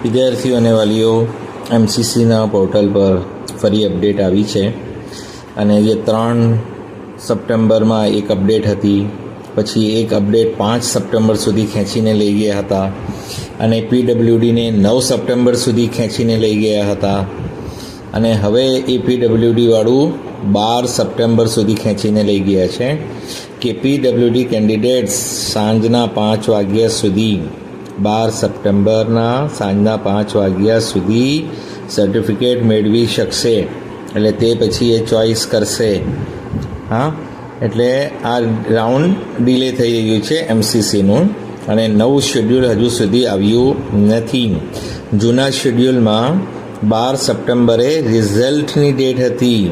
વિદ્યાર્થીઓ અને વાલીઓ, એમસીસીના પોર્ટલ પર ફરી અપડેટ આવી છે અને જે 3 સપ્ટેમ્બરમાં એક અપડેટ હતી, પછી એક અપડેટ 5 સપ્ટેમ્બર સુધી ખેંચીને લઈ ગયા હતા અને પીડબ્લ્યુડીને 9 સપ્ટેમ્બર સુધી ખેંચીને લઈ ગયા હતા અને હવે એ પીડબ્લ્યુડીવાળું 12 સપ્ટેમ્બર સુધી ખેંચીને લઈ ગયા છે કે પીડબ્લ્યુડી કેન્ડિડેટ્સ સાંજના 5 વાગ્યા સુધી 12 સપ્ટેમ્બરના સાંજના 5 વાગ્યા સુધી સર્ટિફિકેટ મેળવી શકશે. એટલે તે પછી એ ચોઈસ કરશે. હા, એટલે આ રાઉન્ડ ડિલે થઈ રહ્યું છે એમસીસીનું અને નવું શેડ્યુલ હજુ સુધી આવ્યું નથી. જૂના શેડ્યુલમાં 12 સપ્ટેમ્બરે રિઝલ્ટની ડેટ હતી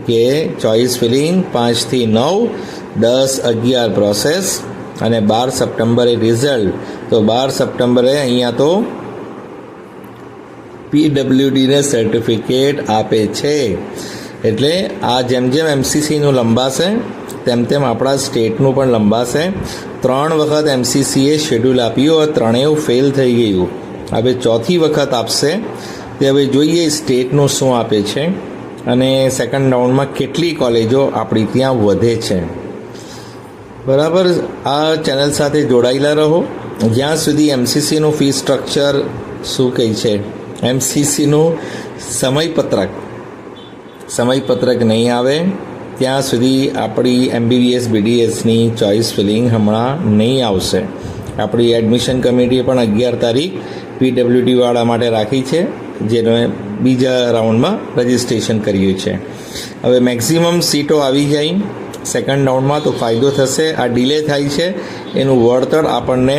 કે ચોઈસ ફિલિંગ 5 થી 9, 10, 11 પ્રોસેસ અને 12 સપ્ટેમ્બરે રિઝલ્ટ. તો 12 સપ્ટેમ્બરે અહીંયા તો પીડબ્લ્યુડીને સર્ટિફિકેટ આપે છે. એટલે આ જેમ જેમ એમસીસીનું લંબાશે તેમ તેમ આપણા સ્ટેટનું પણ લંબાશે. 3 વખત એમસીસીએ શેડ્યુલ આપ્યું, ત્રણેય ફેલ થઈ ગયું. હવે 4થી વખત આપશે. તે હવે જોઈએ સ્ટેટનું શું આપે છે અને સેકન્ડ રાઉન્ડમાં કેટલી કોલેજો આપણી ત્યાં વધે છે. બરાબર, આ ચેનલ સાથે જોડાયેલા રહો. જ્યાં સુધી એમસીસીનું ફી સ્ટ્રક્ચર શું કહે છે, એમસીસીનું સમયપત્રક નહીં આવે ત્યાં સુધી આપણી એમબીબીએસ બીડીએસની ચોઈસ ફિલિંગ હમણાં નહીં આવશે. આપણી એડમિશન કમિટીએ પણ 11 તારીખ પીડબ્લ્યુડીવાળા માટે રાખી છે, જેને બીજા રાઉન્ડમાં રજિસ્ટ્રેશન કર્યું છે. હવે મેક્સિમમ સીટો આવી જાય સેકન્ડ રાઉન્ડમાં તો ફાયદો થશે. આ ડિલે થાય છે એનું વળતર આપણને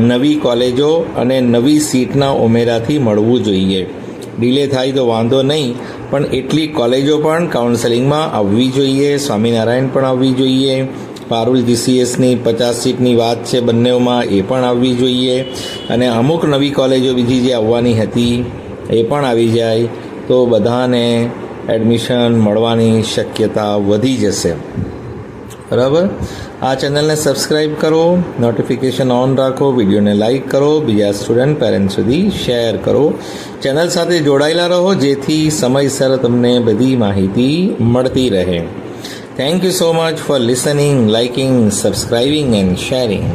નવી કોલેજો અને નવી સીટના ઉમેરાથી મળવું જોઈએ. ડિલે થાય તો વાંધો નહીં, પણ એટલી કોલેજો પણ કાઉન્સેલિંગમાં આવવી જોઈએ. સ્વામિનારાયણ પણ આવવી જોઈએ. પારુલ જીસીએસની 50 સીટની વાત છે બંનેઓમાં, એ પણ આવવી જોઈએ. અને અમુક નવી કોલેજો બીજી જે આવવાની હતી એ પણ આવી જાય તો બધાને એડમિશન મળવાની શક્યતા વધી જશે. બરાબર, આ ચેનલને સબસ્ક્રાઈબ કરો, નોટિફિકેશન ઓન રાખો, વિડીયોને લાઈક કરો, બીજા સ્ટુડન્ટ પેરેન્ટ સુધી શેર કરો. ચેનલ સાથે જોડાયેલા રહો જેથી સમયસર તમને બધી માહિતી મળતી રહે. Thank you so much for listening, liking, subscribing and sharing.